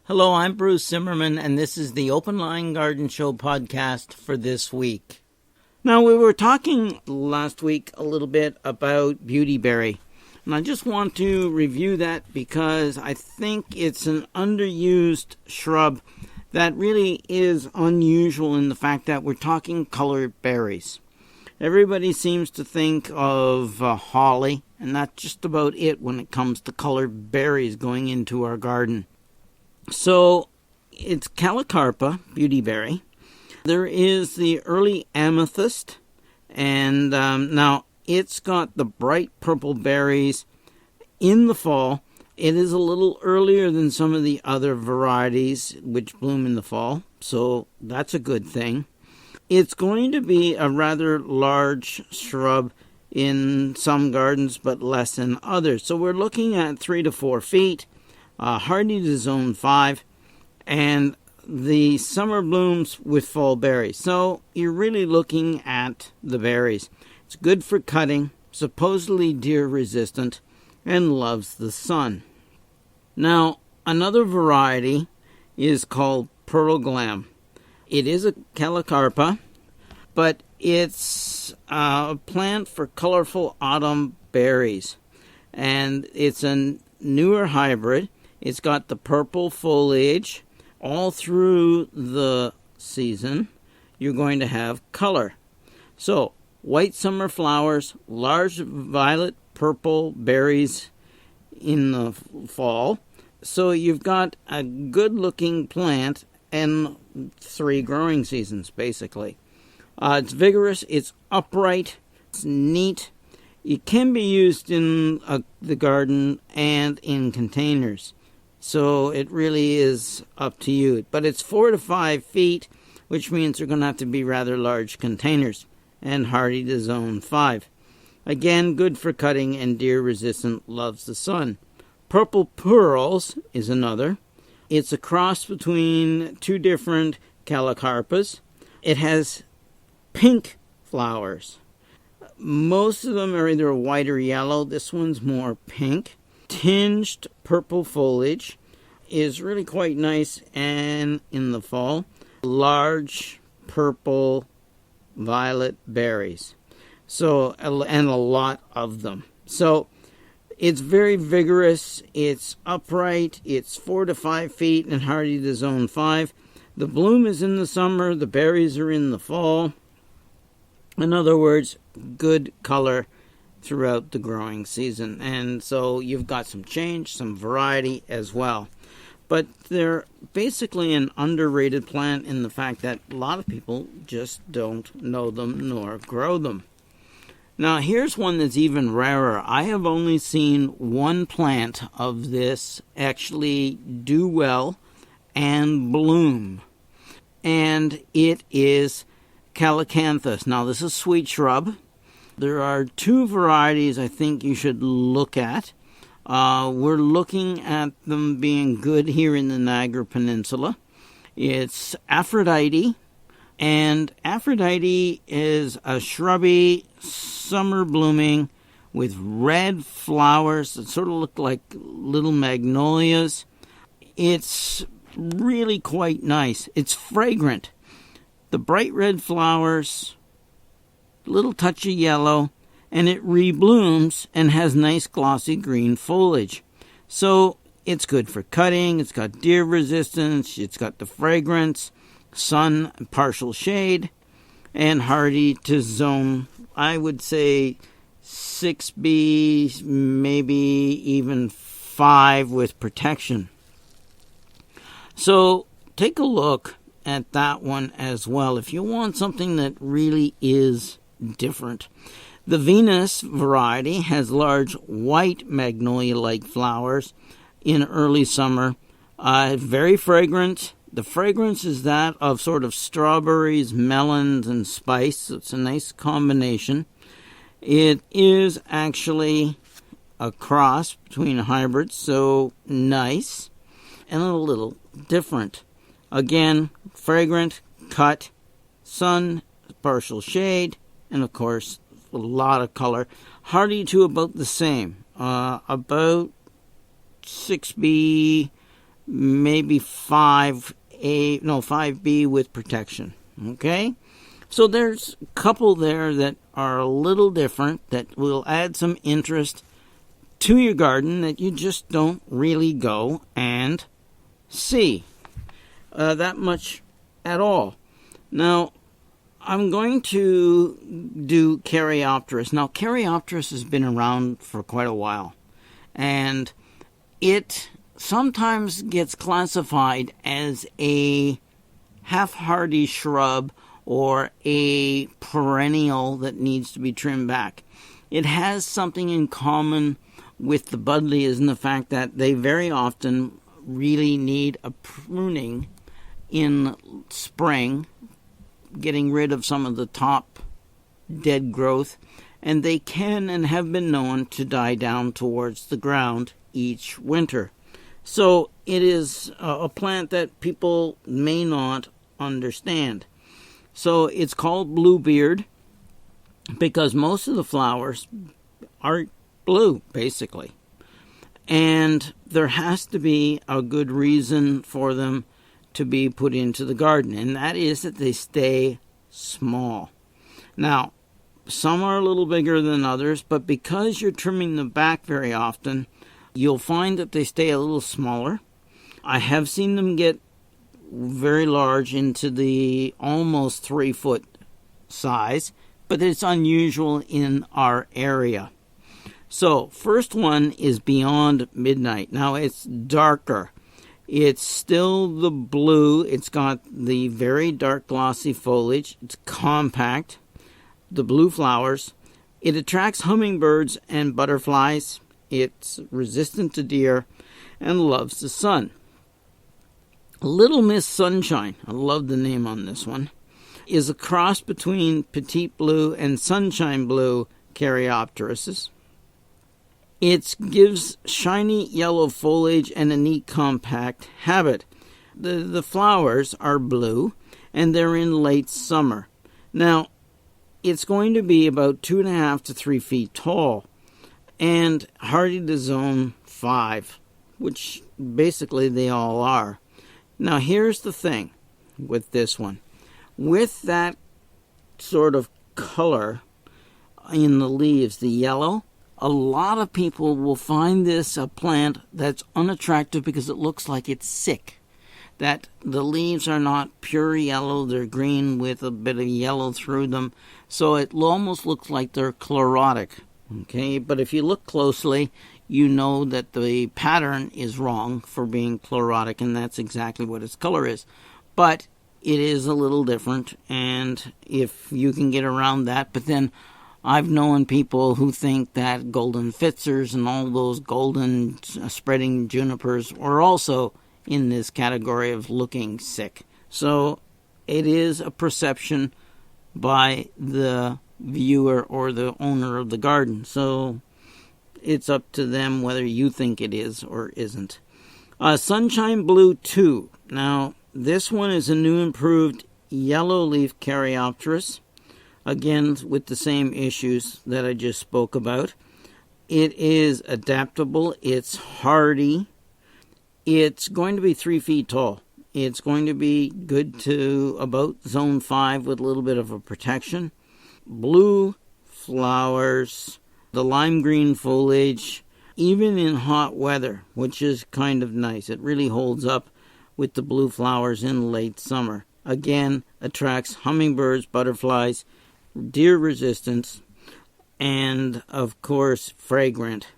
Hello, I'm Bruce Zimmerman, and this is the Open Line Garden Show podcast for this week. Now, we were talking last week a little bit about beautyberry, and I just want to review that because I think it's an underused shrub that really is unusual in the fact that we're talking colored berries. Everybody seems to think of holly, and that's just about it when it comes to colored berries going into our garden. So, it's Calicarpa, beautyberry. There is the early amethyst, and now it's got the bright purple berries in the fall. It is a little earlier than some of the other varieties which bloom in the fall, so that's a good thing. It's going to be a rather large shrub in some gardens, but less in others. So we're looking at 3 to 4 feet. Hardy to zone 5, and the summer blooms with fall berries. So you're really looking at the berries. It's good for cutting, supposedly deer resistant, and loves the sun. Now, another variety is called Pearl Glam. It is a Calicarpa, but it's a plant for colorful autumn berries, and it's a newer hybrid. It's got the purple foliage all through the season. You're going to have color. So, white summer flowers, large violet purple berries in the fall. So you've got a good looking plant and 3 growing seasons basically. It's vigorous, it's upright, it's neat. It can be used in the garden and in containers. So it really is up to you. But it's 4 to 5 feet, which means they're going to have to be rather large containers, and hardy to zone 5. Again, good for cutting and deer resistant, loves the sun. Purple Pearls is another. It's a cross between 2 different Calicarpas. It has pink flowers. Most of them are either white or yellow. This one's more pink. Tinged purple foliage is really quite nice, and in the fall, large purple violet berries. So, and a lot of them. So, it's very vigorous, it's upright, it's 4 to 5 feet and hardy to zone 5. The bloom is in the summer, the berries are in the fall. In other words, good color throughout the growing season. And so you've got some change, some variety as well. But they're basically an underrated plant in the fact that a lot of people just don't know them nor grow them. Now here's one that's even rarer. I have only seen one plant of this actually do well and bloom. And it is Calicanthus. Now this is a sweet shrub. There are 2 varieties I think you should look at. We're looking at them being good here in the Niagara Peninsula. It's Aphrodite, and Aphrodite is a shrubby, summer blooming with red flowers that sort of look like little magnolias. It's really quite nice. It's fragrant. The bright red flowers, little touch of yellow, and it reblooms and has nice glossy green foliage. So it's good for cutting, it's got deer resistance, it's got the fragrance, sun, partial shade, and hardy to zone, I would say 6B, maybe even 5 with protection. So take a look at that one as well if you want something that really is different. The Venus variety has large white magnolia-like flowers in early summer. Very fragrant. The fragrance is that of sort of strawberries, melons, and spice. So it's a nice combination. It is actually a cross between hybrids, so nice and a little different. Again, fragrant, cut, sun, partial shade, and of course a lot of color. Hardy to about the same, about 6B, maybe 5B with protection. Okay? So there's a couple there that are a little different that will add some interest to your garden that you just don't really go and see that much at all. Now, I'm going to do Caryopteris. Now, Caryopteris has been around for quite a while, and it sometimes gets classified as a half-hardy shrub or a perennial that needs to be trimmed back. It has something in common with the budlias in the fact that they very often really need a pruning in spring, getting rid of some of the top dead growth, and they can and have been known to die down towards the ground each winter. So it is a plant that people may not understand. So it's called bluebeard because most of the flowers are blue, basically. And there has to be a good reason for them to be put into the garden, and that is that they stay small. Now, some are a little bigger than others, but because you're trimming them back very often, you'll find that they stay a little smaller. I have seen them get very large into the almost 3-foot size, but it's unusual in our area. So, first one is Beyond Midnight. Now, it's darker. It's still the blue. It's got the very dark glossy foliage. It's compact. The blue flowers. It attracts hummingbirds and butterflies. It's resistant to deer and loves the sun. Little Miss Sunshine, I love the name on this one, is a cross between Petite Blue and Sunshine Blue Caryopterises. It gives shiny yellow foliage and a neat compact habit. The flowers are blue, and they're in late summer. Now, it's going to be about 2.5 to 3 feet tall, and hardy to zone 5, which basically they all are. Now, here's the thing with this one. With that sort of color in the leaves, the yellow, a lot of people will find this a plant that's unattractive because it looks like it's sick. That the leaves are not pure yellow, they're green with a bit of yellow through them. So it almost looks like they're chlorotic. Okay, but if you look closely, you know that the pattern is wrong for being chlorotic, and that's exactly what its color is. But it is a little different, and if you can get around that, but then I've known people who think that golden Fitzers and all those golden spreading junipers are also in this category of looking sick. So it is a perception by the viewer or the owner of the garden. So it's up to them whether you think it is or isn't. Sunshine Blue 2. Now, this one is a new improved yellow leaf Caryopteris. Again, with the same issues that I just spoke about. It is adaptable. It's hardy. It's going to be 3 feet tall. It's going to be good to about zone 5 with a little bit of a protection. Blue flowers, the lime green foliage, even in hot weather, which is kind of nice. It really holds up with the blue flowers in late summer. Again, attracts hummingbirds, butterflies, deer resistance, and of course fragrant.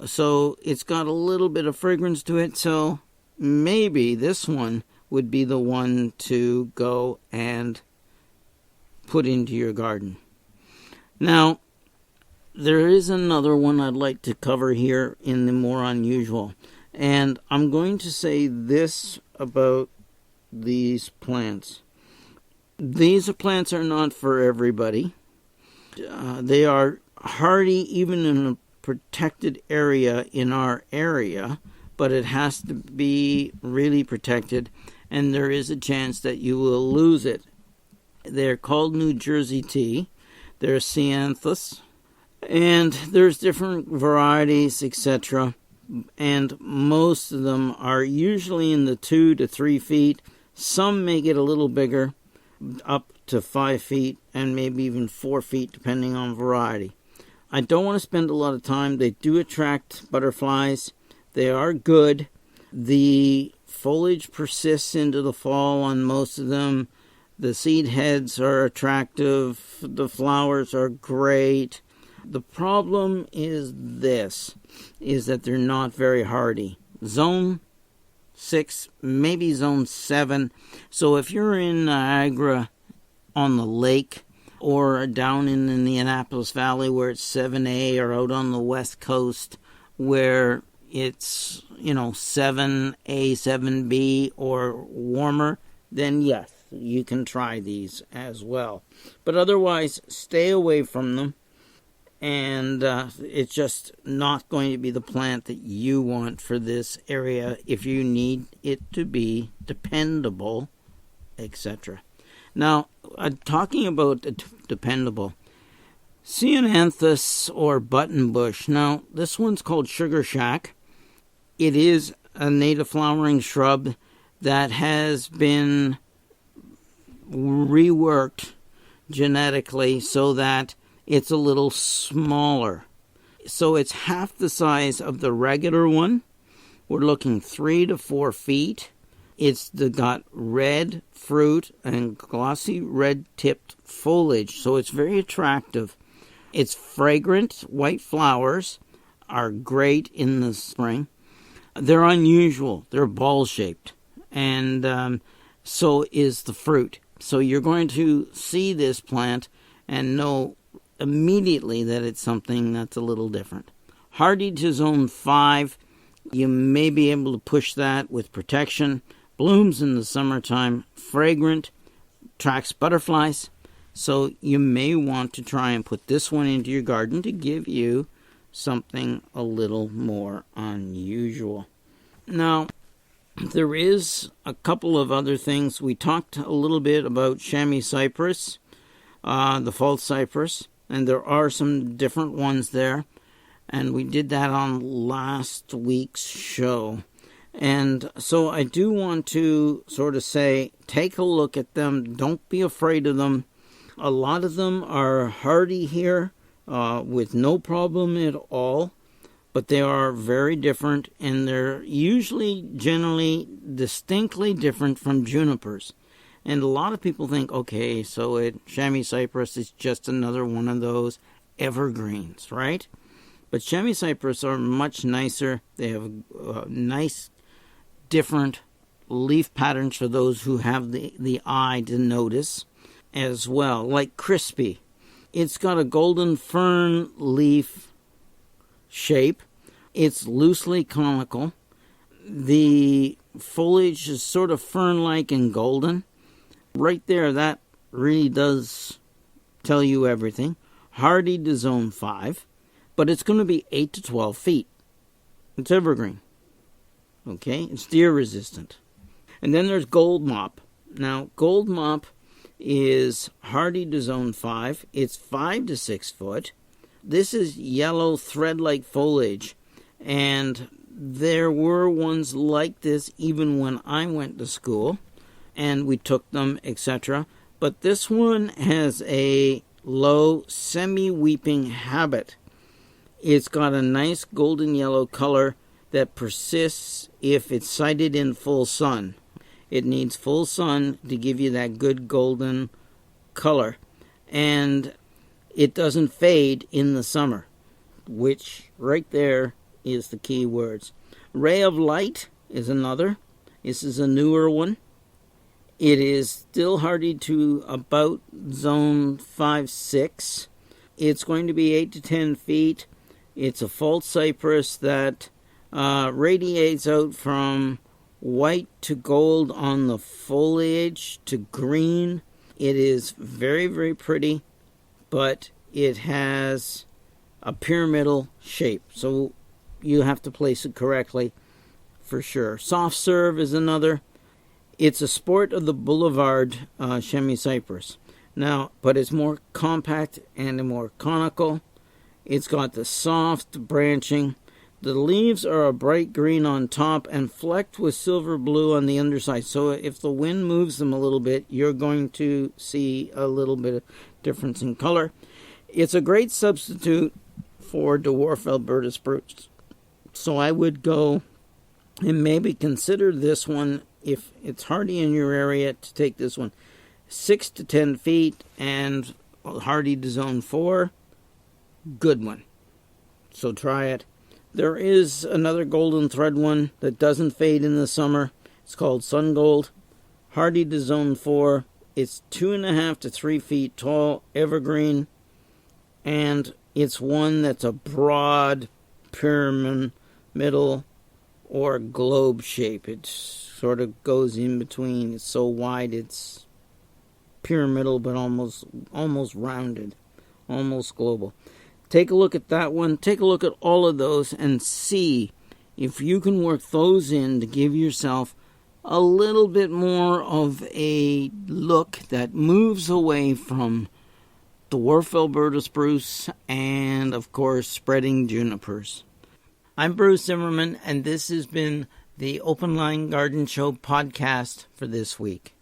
So it's got a little bit of fragrance to it, so maybe this one would be the one to go and put into your garden. Now, there is another one I'd like to cover here in the more unusual, and I'm going to say this about these plants. These plants are not for everybody. They are hardy even in a protected area in our area, but it has to be really protected, and there is a chance that you will lose it. They're called New Jersey tea. They're Ceanthus, and there's different varieties, etc. and most of them are usually in the 2 to 3 feet. Some may get a little bigger, up to 5 feet, and maybe even 4 feet, depending on variety. I don't want to spend a lot of time. They do attract butterflies. They are good. The foliage persists into the fall on most of them. The seed heads are attractive. The flowers are great. The problem is that they're not very hardy. Zone 6, maybe zone 7. So if you're in Niagara on the lake, or down in the Annapolis Valley where it's 7A, or out on the west coast where it's, 7A, 7B or warmer, then yes, you can try these as well. But otherwise, stay away from them. And it's just not going to be the plant that you want for this area if you need it to be dependable, etc. Now, talking about dependable, Ceananthus or buttonbush. Now, this one's called Sugar Shack. It is a native flowering shrub that has been reworked genetically so that it's a little smaller. So it's half the size of the regular one. We're looking 3 to 4 feet. It's got red fruit and glossy red-tipped foliage, so it's very attractive. It's fragrant. White flowers are great in the spring. They're unusual. They're ball-shaped, and so is the fruit. So you're going to see this plant and know immediately that it's something that's a little different. Hardy to zone 5. You may be able to push that with protection. Blooms in the summertime, fragrant, attracts butterflies. So you may want to try and put this one into your garden to give you something a little more unusual. Now, there is a couple of other things. We talked a little bit about chamois cypress, the false cypress, and there are some different ones there. And we did that on last week's show. And so I do want to sort of say, take a look at them. Don't be afraid of them. A lot of them are hardy here with no problem at all. But they are very different, and they're usually, generally, distinctly different from junipers. And a lot of people think, okay, so chamois cypress is just another one of those evergreens, right? But chamois cypress are much nicer. They have nice, different leaf patterns for those who have the eye to notice as well. Like crispy. It's got a golden fern leaf shape. It's loosely conical. The foliage is sort of fern-like and golden. Right there, that really does tell you everything. Hardy to zone 5, but it's going to be 8 to 12 feet. It's evergreen. Okay, it's deer resistant. And then there's gold mop. Now, gold mop is hardy to zone 5. It's 5 to 6 foot. This is yellow thread-like foliage, and there were ones like this even when I went to school, and we took them, etc. But this one has a low semi-weeping habit. It's got a nice golden yellow color that persists if it's sighted in full sun. It needs full sun to give you that good golden color. And it doesn't fade in the summer, which right there is the key words. Ray of Light is another. This is a newer one. It is still hardy to about zone 5-6. It's going to be 8 to 10 feet. It's a false cypress that radiates out from white to gold on the foliage to green. It is very, very pretty, but it has a pyramidal shape, so you have to place it correctly for sure. Soft serve is another. It's a sport of the boulevard chamois cypress. Now, but it's more compact and more conical. It's got the soft branching. The leaves are a bright green on top and flecked with silver blue on the underside. So if the wind moves them a little bit, you're going to see a little bit of difference in color. It's a great substitute for dwarf Alberta spruce. So I would go and maybe consider this one, if it's hardy in your area, to take this one 6 to 10 feet and hardy to zone 4. Good one. So try it. There is another golden thread one that doesn't fade in the summer. It's called Sun Gold. Hardy to zone 4. It's 2.5 to 3 feet tall, evergreen. And it's one that's a broad pyramidal or globe shape. It sort of goes in between. It's so wide it's pyramidal but almost rounded, almost global. Take a look at that one. Take a look at all of those and see if you can work those in to give yourself a little bit more of a look that moves away from dwarf Alberta spruce and, of course, spreading junipers. I'm Bruce Zimmerman, and this has been the Open Line Garden Show podcast for this week.